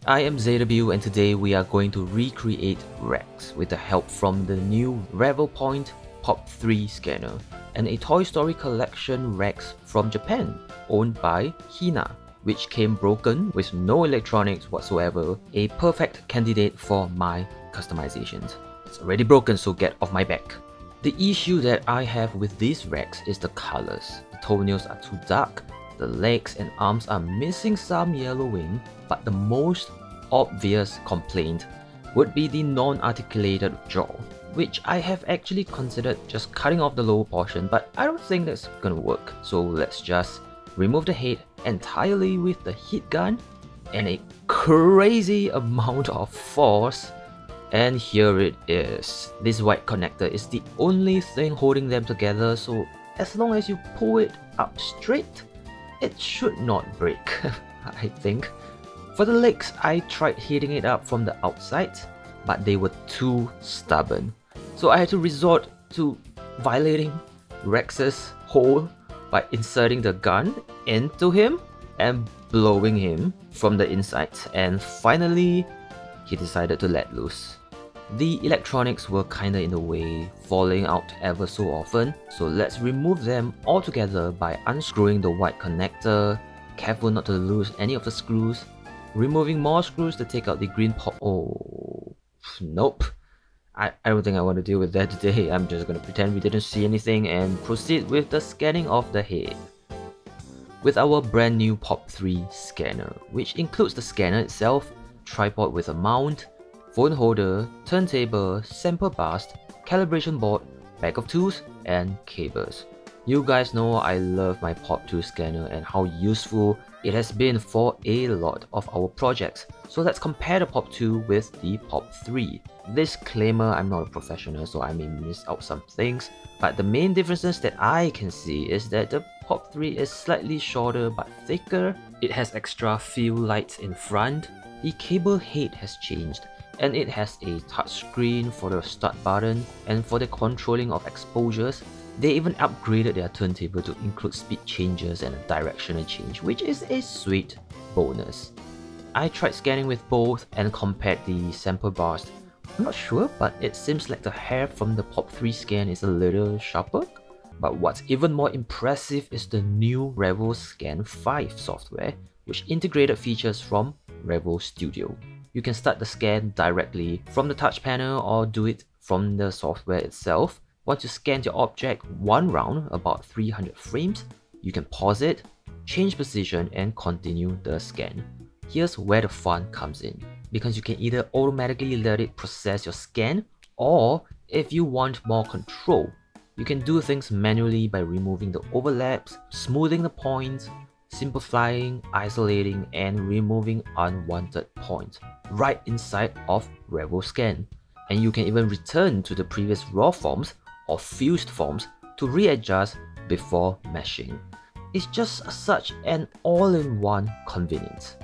I am ZW and today we are going to recreate Rex with the help from the new Revelpoint Pop 3 scanner and a Toy Story collection Rex from Japan owned by Hina, which came broken with no electronics whatsoever, a perfect candidate for my customizations. It's already broken, so get off my back. The issue that I have with this Rex is the colors. The toenails are too dark, the legs and arms are missing some yellowing, but the most obvious complaint would be the non-articulated jaw, which I have actually considered just cutting off the lower portion, but I don't think that's gonna work. So let's just remove the head entirely with the heat gun and a crazy amount of force. And here it is. This white connector is the only thing holding them together, so as long as you pull it up straight, it should not break, I think. For the legs, I tried heating it up from the outside, but they were too stubborn. So I had to resort to violating Rex's hole by inserting the gun into him and blowing him from the inside. And finally, he decided to let loose. The electronics were kinda in the way, falling out ever so often, so let's remove them altogether by unscrewing the white connector, careful not to lose any of the screws, removing more screws to take out the green pop. Oh, nope. I don't think I want to deal with that today. I'm just gonna pretend we didn't see anything and proceed with the scanning of the head. With our brand new Pop 3 scanner, which includes the scanner itself, tripod with a mount, phone holder, turntable, sample bus, calibration board, bag of tools, and cables. You guys know I love my Pop 2 scanner and how useful it has been for a lot of our projects. So let's compare the Pop 2 with the Pop 3. Disclaimer, I'm not a professional, so I may miss out some things, but the main differences that I can see is that the Pop 3 is slightly shorter but thicker, it has extra field lights in front, the cable head has changed, and it has a touchscreen for the start button, and for the controlling of exposures, they even upgraded their turntable to include speed changes and a directional change, which is a sweet bonus. I tried scanning with both and compared the sample bars. I'm not sure, but it seems like the hair from the Pop 3 scan is a little sharper. But what's even more impressive is the new Revel Scan 5 software, which integrated features from Revel Studio. You can start the scan directly from the touch panel or do it from the software itself. Once you scan your object one round, about 300 frames, you can pause it, change position and continue the scan. Here's where the fun comes in, because you can either automatically let it process your scan, or if you want more control, you can do things manually by removing the overlaps, smoothing the points, simplifying, isolating, and removing unwanted points right inside of Revel Scan. And you can even return to the previous raw forms or fused forms to readjust before meshing. It's just such an all-in-one convenience.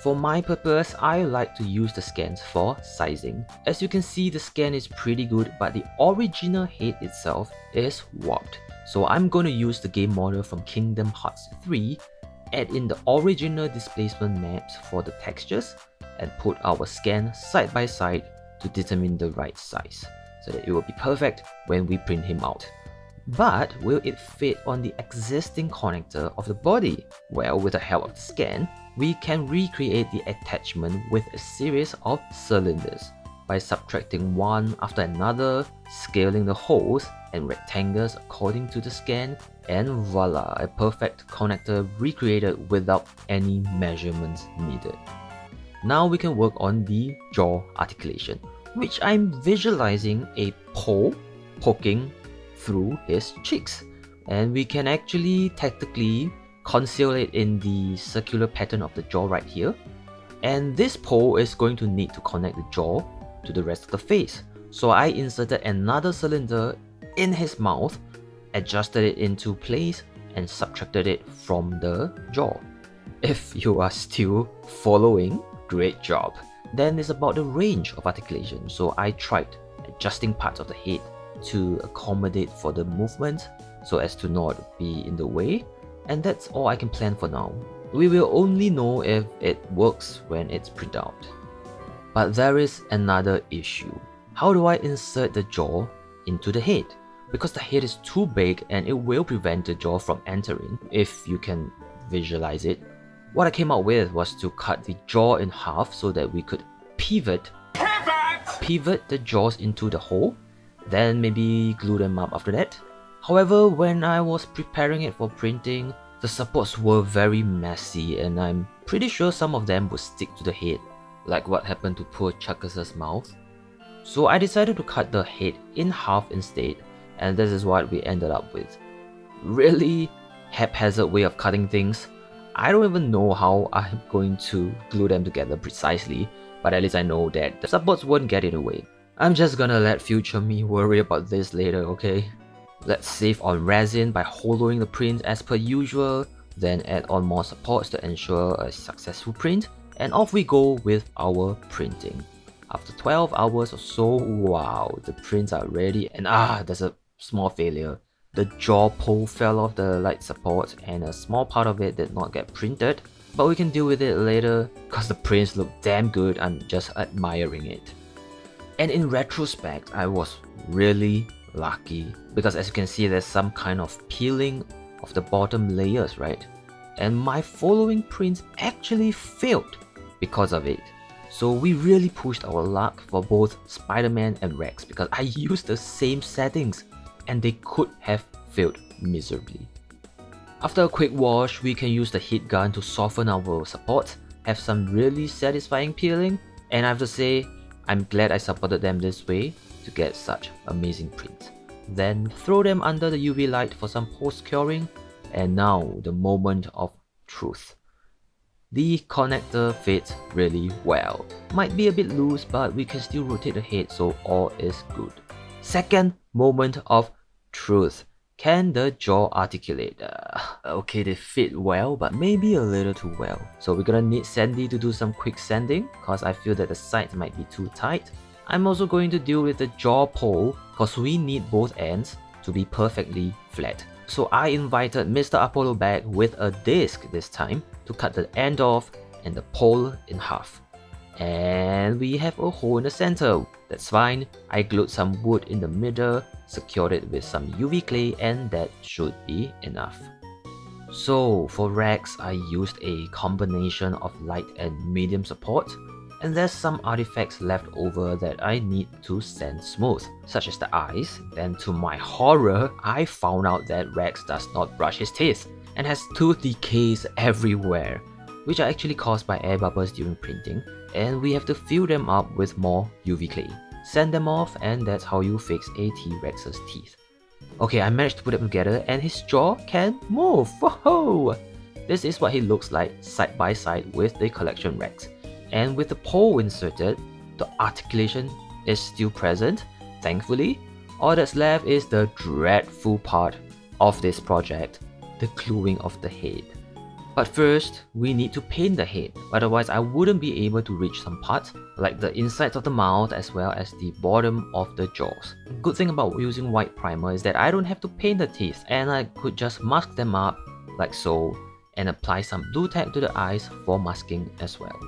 For my purpose, I like to use the scans for sizing. As you can see, the scan is pretty good, but the original head itself is warped. So I'm going to use the game model from Kingdom Hearts 3, add in the original displacement maps for the textures, and put our scan side by side to determine the right size, so that it will be perfect when we print him out. But will it fit on the existing connector of the body? Well, with the help of the scan, we can recreate the attachment with a series of cylinders by subtracting one after another, scaling the holes and rectangles according to the scan, and voila, a perfect connector recreated without any measurements needed. Now we can work on the jaw articulation, which I'm visualizing a pole poking through his cheeks, and we can actually tactically conceal it in the circular pattern of the jaw right here. And this pole is going to need to connect the jaw to the rest of the face. So I inserted another cylinder in his mouth, adjusted it into place, and subtracted it from the jaw. If you are still following, great job. Then it's about the range of articulation. So I tried adjusting parts of the head to accommodate for the movement so as to not be in the way, and that's all I can plan for now. We will only know if it works when it's printed out. But there is another issue. How do I insert the jaw into the head? Because the head is too big and it will prevent the jaw from entering, if you can visualize it. What I came up with was to cut the jaw in half so that we could pivot the jaws into the hole, then maybe glue them up after that. However, when I was preparing it for printing, the supports were very messy and I'm pretty sure some of them would stick to the head, like what happened to poor Chuckus' mouth. So I decided to cut the head in half instead, and this is what we ended up with. Really haphazard way of cutting things. I don't even know how I'm going to glue them together precisely, but at least I know that the supports won't get in the way. I'm just gonna let future me worry about this later, okay? Let's save on resin by hollowing the print as per usual, then add on more supports to ensure a successful print, and off we go with our printing. After 12 hours or so, wow, the prints are ready, and there's a small failure. The jaw pole fell off the light support and a small part of it did not get printed, but we can deal with it later because the prints look damn good. I'm just admiring it. And in retrospect, I was really lucky because as you can see, there's some kind of peeling of the bottom layers, right? And my following prints actually failed because of it. So we really pushed our luck for both Spider-Man and Rex because I used the same settings and they could have failed miserably. After a quick wash, we can use the heat gun to soften our support, have some really satisfying peeling, and I have to say, I'm glad I supported them this way to get such amazing prints. Then throw them under the UV light for some post-curing, and now the moment of truth. The connector fits really well. Might be a bit loose, but we can still rotate the head, so all is good. Second moment of truth. Can the jaw articulate? Okay, they fit well, but maybe a little too well. So we're gonna need Sandy to do some quick sanding, cause I feel that the sides might be too tight. I'm also going to deal with the jaw pole, cause we need both ends to be perfectly flat. So I invited Mr. Apollo back with a disc this time to cut the end off and the pole in half. And we have a hole in the center. That's fine. I glued some wood in the middle, secured it with some UV clay, and that should be enough. So for Rex, I used a combination of light and medium support, and there's some artifacts left over that I need to sand smooth, such as the eyes. Then to my horror, I found out that Rex does not brush his teeth and has tooth decays everywhere, which are actually caused by air bubbles during printing, and we have to fill them up with more UV clay. Sand them off, and that's how you fix a T-Rex's teeth. Okay, I managed to put them together and his jaw can move. Whoa! This is what he looks like side by side with the Collection Rex. And with the pole inserted, the articulation is still present, thankfully. All that's left is the dreadful part of this project, the gluing of the head. But first, we need to paint the head, otherwise I wouldn't be able to reach some parts, like the insides of the mouth as well as the bottom of the jaws. Good thing about using white primer is that I don't have to paint the teeth, and I could just mask them up like so, and apply some blue tack to the eyes for masking as well.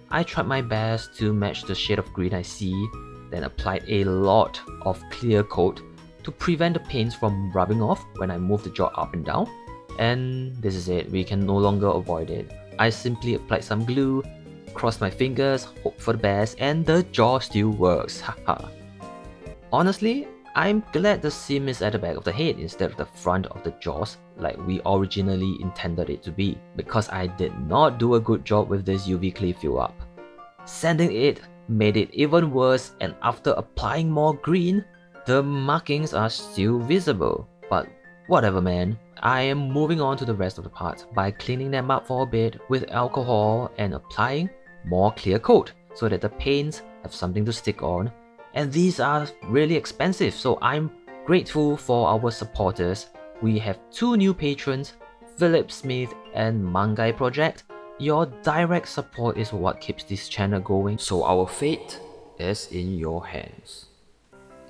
I tried my best to match the shade of green I see, then applied a lot of clear coat to prevent the paints from rubbing off when I move the jaw up and down. And this is it, we can no longer avoid it. I simply applied some glue, crossed my fingers, hope for the best, and the jaw still works, haha. Honestly, I'm glad the seam is at the back of the head instead of the front of the jaws like we originally intended it to be, because I did not do a good job with this UV clay fill up. Sanding it made it even worse, and after applying more green, the markings are still visible. But whatever man, I am moving on to the rest of the parts by cleaning them up for a bit with alcohol and applying more clear coat so that the paints have something to stick on. And these are really expensive, so I'm grateful for our supporters. We have 2 new patrons, Philip Smith and Mangai Project. Your direct support is what keeps this channel going, so our fate is in your hands.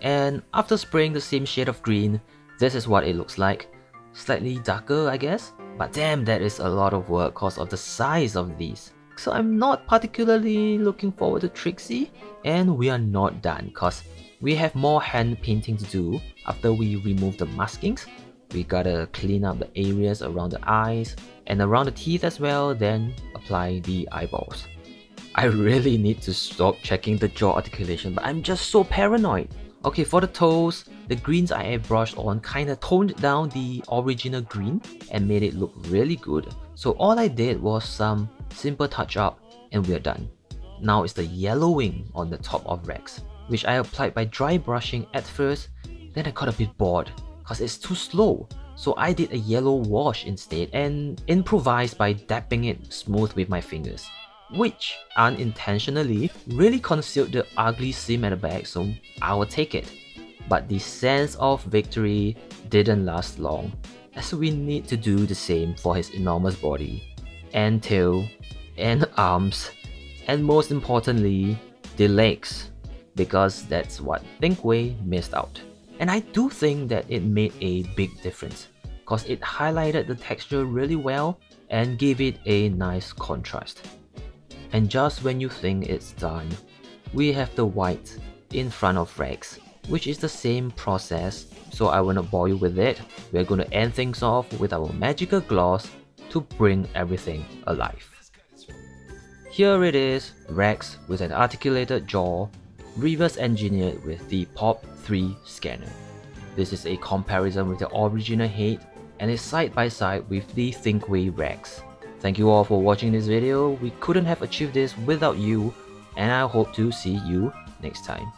And after spraying the same shade of green, this is what it looks like. Slightly darker, I guess. But damn, that is a lot of work cause of the size of these. So I'm not particularly looking forward to Trixie, and we are not done cause we have more hand painting to do after we remove the maskings. We gotta clean up the areas around the eyes and around the teeth as well, then apply the eyeballs. I really need to stop checking the jaw articulation, but I'm just so paranoid. Okay, for the toes, the greens I airbrushed on kinda toned down the original green and made it look really good. So all I did was some simple touch up and we're done. Now it's the yellowing on the top of Rex, which I applied by dry brushing at first, then I got a bit bored cause it's too slow. So I did a yellow wash instead and improvised by dabbing it smooth with my fingers, which unintentionally really concealed the ugly seam at the back, so I will take it. But the sense of victory didn't last long, as we need to do the same for his enormous body, and tail, and arms, and most importantly, the legs, because that's what Thinkway missed out. And I do think that it made a big difference, cause it highlighted the texture really well and gave it a nice contrast. And just when you think it's done, we have the white in front of Rex, which is the same process, so I will not bore you with it. We're going to end things off with our magical gloss to bring everything alive. Here it is, Rex with an articulated jaw, reverse engineered with the POP 3 scanner. This is a comparison with the original head and is side by side with the Thinkway Rex. Thank you all for watching this video. We couldn't have achieved this without you, and I hope to see you next time.